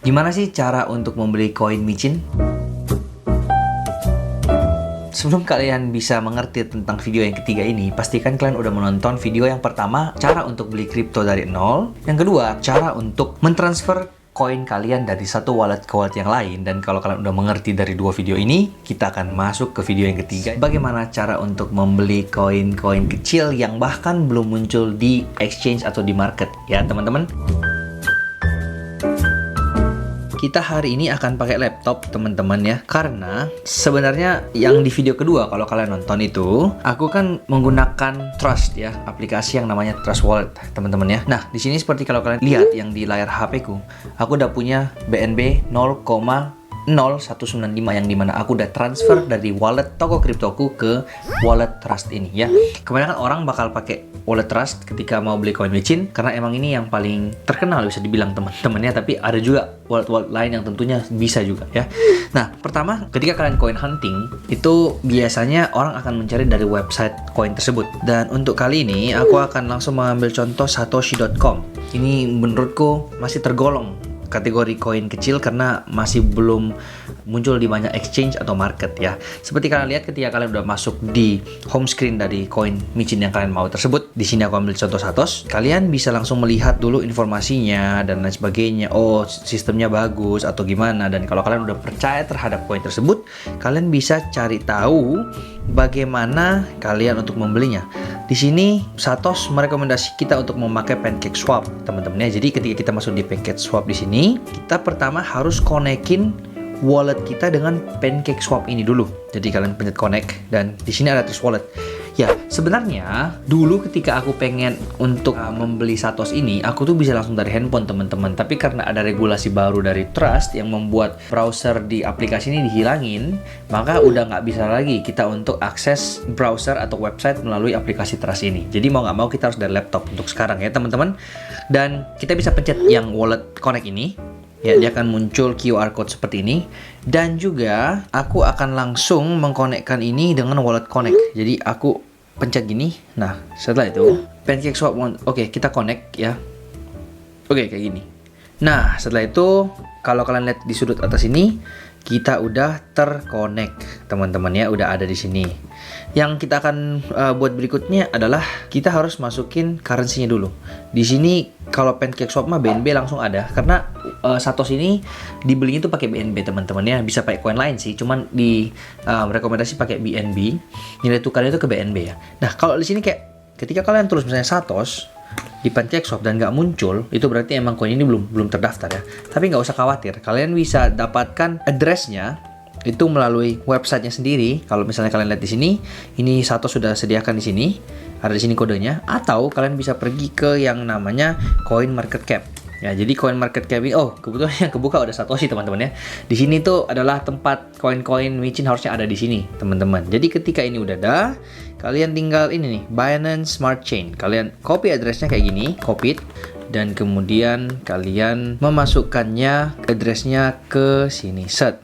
Gimana sih cara untuk membeli koin micin? Sebelum kalian bisa mengerti tentang video yang ketiga ini, pastikan kalian udah menonton video yang pertama, cara untuk beli kripto dari nol. Yang kedua, cara untuk mentransfer koin kalian dari satu wallet ke wallet yang lain. Dan kalau kalian udah mengerti dari dua video ini, kita akan masuk ke video yang ketiga. Bagaimana cara untuk membeli koin-koin kecil yang bahkan belum muncul di exchange atau di market, ya teman-teman. Kita hari ini akan pakai laptop teman-teman ya, karena sebenarnya yang di video kedua kalau kalian nonton itu, aku kan menggunakan Trust ya, aplikasi yang namanya Trust Wallet teman-teman ya. Nah di sini seperti kalau kalian lihat yang di layar HP ku, aku udah punya BNB 0,0195 yang dimana aku udah transfer dari wallet toko kriptoku ke wallet Trust ini ya. Kebanyakan orang bakal pakai wallet Trust ketika mau beli koin micin karena emang ini yang paling terkenal bisa dibilang teman-temannya, tapi ada juga wallet-wallet lain yang tentunya bisa juga ya. Nah, pertama ketika kalian coin hunting itu biasanya orang akan mencari dari website koin tersebut. Dan untuk kali ini aku akan langsung mengambil contoh satoshi.com. Ini menurutku masih tergolong kategori koin kecil karena masih belum muncul di banyak exchange atau market ya. Seperti kalian lihat ketika kalian udah masuk di home screen dari koin micin yang kalian mau tersebut, di sini aku ambil contoh Satos. Kalian bisa langsung melihat dulu informasinya dan lain sebagainya. Oh, sistemnya bagus atau gimana. Dan kalau kalian udah percaya terhadap koin tersebut, kalian bisa cari tahu bagaimana kalian untuk membelinya. Di sini Satos merekomendasi kita untuk memakai PancakeSwap, teman-teman ya. Jadi ketika kita masuk di PancakeSwap di sini, kita pertama harus konekin wallet kita dengan PancakeSwap ini dulu. Jadi kalian pencet connect dan di sini ada Trust Wallet. Ya, sebenarnya dulu ketika aku pengen untuk membeli Satos ini, aku tuh bisa langsung dari handphone teman-teman. Tapi karena ada regulasi baru dari Trust yang membuat browser di aplikasi ini dihilangin, maka udah nggak bisa lagi kita untuk akses browser atau website melalui aplikasi Trust ini. Jadi mau nggak mau kita harus dari laptop untuk sekarang ya teman-teman. Dan kita bisa pencet yang wallet connect ini. Ya, dia akan muncul QR code seperti ini. Dan juga aku akan langsung mengkonekkan ini dengan wallet connect. Jadi aku pencet gini. Nah, setelah itu PancakeSwap, oke, kita connect ya. Oke, kayak gini. Nah, setelah itu kalau kalian lihat di sudut atas ini, kita udah terconnect teman-teman ya, udah ada di sini. Yang kita akan buat berikutnya adalah kita harus masukin currency-nya dulu. Di sini kalau PancakeSwap mah BNB langsung ada karena Satos ini dibelinya itu pakai BNB teman-teman ya. Bisa pakai koin lain sih, cuman di rekomendasi pakai BNB. Nilai tukarnya itu ke BNB ya. Nah, kalau di sini kayak ketika kalian tulis misalnya Satos di PancakeSwap dan nggak muncul, itu berarti emang koin ini belum terdaftar ya. Tapi nggak usah khawatir, kalian bisa dapatkan address-nya itu melalui websitenya sendiri. Kalau misalnya kalian lihat di sini, ini Satos sudah sediakan di sini, ada di sini kodenya. Atau kalian bisa pergi ke yang namanya CoinMarketCap. Ya, jadi CoinMarketCap ini, kebetulan yang kebuka udah Satoshi teman-teman ya. Di sini tuh adalah tempat koin-koin micin harusnya ada di sini teman-teman. Jadi ketika ini udah ada, kalian tinggal ini nih, Binance Smart Chain. Kalian copy addressnya kayak gini, copy it, dan kemudian kalian memasukkannya addressnya ke sini, set.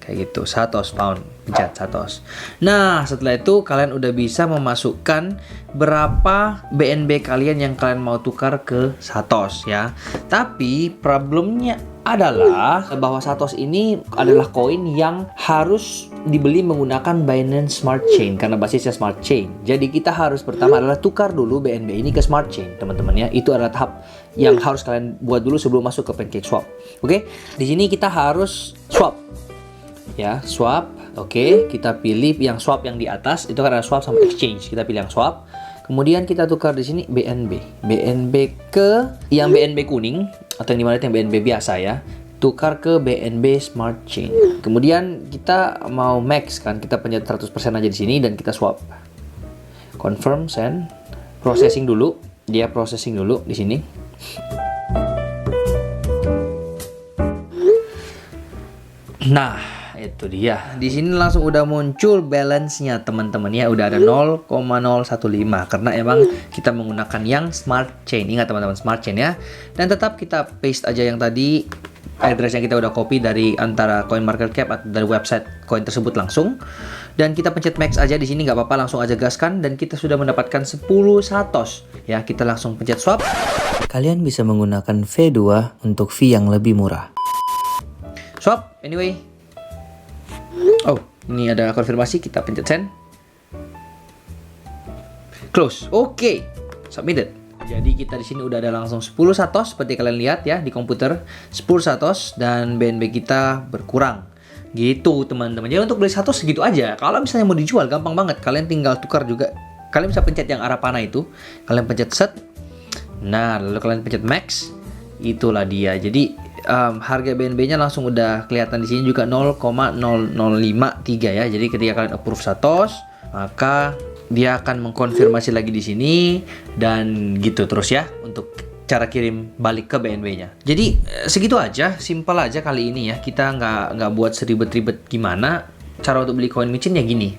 Kayak gitu, Satos pound, pencet Satos. Nah, setelah itu kalian udah bisa memasukkan berapa BNB kalian yang kalian mau tukar ke Satos ya. Tapi problemnya adalah bahwa Satos ini adalah koin yang harus dibeli menggunakan Binance Smart Chain karena basisnya Smart Chain. Jadi kita harus pertama adalah tukar dulu BNB ini ke Smart Chain, teman-teman ya. Itu adalah tahap yang harus kalian buat dulu sebelum masuk ke PancakeSwap. Oke? Di sini kita harus swap. Ya, swap. Oke, kita pilih yang swap yang di atas. Itu kan ada swap sama exchange. Kita pilih yang swap. Kemudian kita tukar di sini BNB. BNB ke yang BNB kuning atau yang dimana yang BNB biasa ya. Tukar ke BNB Smart Chain. Kemudian kita mau max kan, kita pencet 100% aja di sini dan kita swap. Confirm, send. Processing dulu. Dia processing dulu di sini. Nah, itu dia. Di sini langsung udah muncul balance-nya teman-teman ya, udah ada 0,015 karena emang kita menggunakan yang Smart Chain. Ingat teman-teman, Smart Chain ya. Dan tetap kita paste aja yang tadi address yang kita udah copy dari antara CoinMarketCap atau dari website koin tersebut langsung. Dan kita pencet max aja di sini, nggak apa-apa, langsung aja gaskan. Dan kita sudah mendapatkan 10 Satos. Ya, kita langsung pencet swap. Kalian bisa menggunakan V2 untuk fee yang lebih murah. Swap, anyway. Oh, ini ada konfirmasi, kita pencet send. Close. Oke. Submitted. Jadi kita di sini udah ada langsung 10 satos seperti kalian lihat ya di komputer. 10 satos dan BNB kita berkurang. Gitu teman-teman. Jadi untuk beli satu segitu aja. Kalau misalnya mau dijual gampang banget. Kalian tinggal tukar juga. Kalian bisa pencet yang arah panah itu. Kalian pencet set. Nah, lalu kalian pencet max. Itulah dia. Jadi harga BNB-nya langsung udah kelihatan di sini juga 0,0053 ya. Jadi ketika kalian approve satos, maka dia akan mengkonfirmasi lagi di sini dan gitu terus ya untuk cara kirim balik ke BNB-nya. Jadi segitu aja, simpel aja kali ini ya. Kita nggak buat seribet-ribet gimana. Cara untuk beli koin micin ya gini.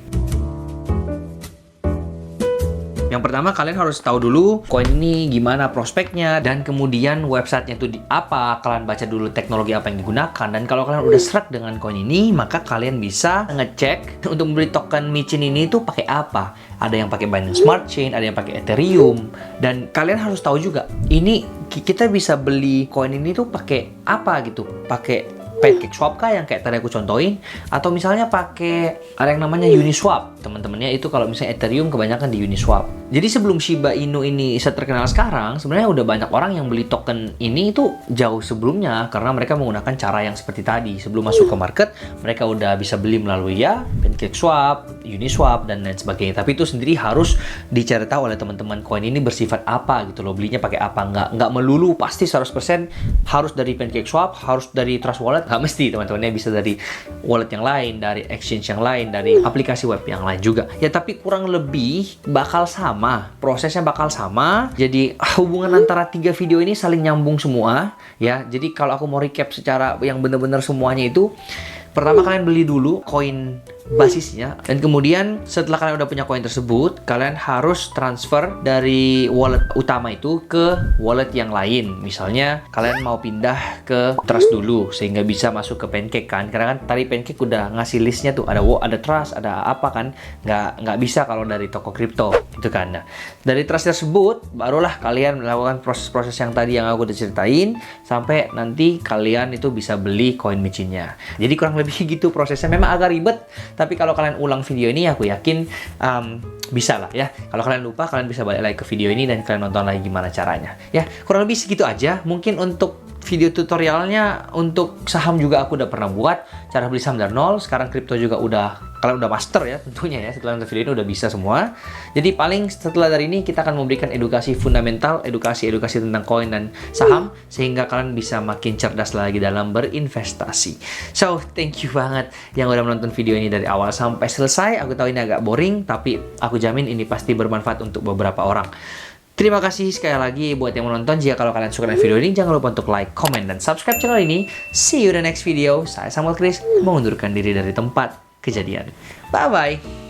Yang pertama kalian harus tahu dulu koin ini gimana prospeknya dan kemudian websitenya itu di apa. Kalian baca dulu teknologi apa yang digunakan dan kalau kalian udah serak dengan koin ini maka kalian bisa ngecek untuk membeli token micin ini tuh pakai apa. Ada yang pakai Binance Smart Chain, ada yang pakai Ethereum dan kalian harus tahu juga ini kita bisa beli koin ini tuh pakai apa gitu. Pakai PancakeSwap kah yang kayak tadi aku contohin atau misalnya pakai ada yang namanya Uniswap teman-temannya itu kalau misalnya Ethereum kebanyakan di Uniswap. Jadi sebelum Shiba Inu ini terkenal sekarang sebenarnya udah banyak orang yang beli token ini itu jauh sebelumnya karena mereka menggunakan cara yang seperti tadi. Sebelum masuk ke market mereka udah bisa beli melalui ya PancakeSwap, Uniswap dan lain sebagainya. Tapi itu sendiri harus dicari tahu oleh teman-teman koin ini bersifat apa gitu loh, belinya pakai apa, nggak melulu pasti 100% harus dari PancakeSwap, harus dari Trust Wallet. Nggak mesti teman-temannya, bisa dari wallet yang lain, dari exchange yang lain, dari aplikasi web yang lain juga. Ya tapi kurang lebih bakal sama, prosesnya bakal sama. Jadi hubungan antara 3 video ini saling nyambung semua ya. Jadi kalau aku mau recap secara yang benar-benar semuanya itu, pertama kalian beli dulu koin basisnya dan kemudian setelah kalian udah punya koin tersebut kalian harus transfer dari wallet utama itu ke wallet yang lain. Misalnya kalian mau pindah ke Trust dulu sehingga bisa masuk ke Pancake kan, karena kan tadi Pancake udah ngasih listnya tuh, ada Trust, ada apa kan, nggak bisa kalau dari toko kripto gitu kan. Nah, dari Trust tersebut barulah kalian melakukan proses-proses yang tadi yang aku udah ceritain sampai nanti kalian itu bisa beli koin micinnya. Jadi kurang lebih gitu prosesnya, memang agak ribet. Tapi kalau kalian ulang video ini, aku yakin bisa lah ya. Kalau kalian lupa, kalian bisa balik lagi ke video ini dan kalian nonton lagi gimana caranya. Ya, kurang lebih segitu aja. Mungkin untuk video tutorialnya, untuk saham juga aku udah pernah buat. Cara beli saham dari nol. Sekarang kripto juga kalian udah master ya tentunya ya. Setelah nonton video ini udah bisa semua. Jadi paling setelah dari ini kita akan memberikan edukasi fundamental, edukasi tentang koin dan saham sehingga kalian bisa makin cerdas lagi dalam berinvestasi. So, thank you banget yang udah menonton video ini dari awal sampai selesai. Aku tahu ini agak boring, tapi aku jamin ini pasti bermanfaat untuk beberapa orang. Terima kasih sekali lagi buat yang menonton. Jika kalau kalian suka dengan video ini, jangan lupa untuk like, comment, dan subscribe channel ini. See you in the next video. Saya Samuel Chris, mengundurkan diri dari tempat kejadian. Bye-bye.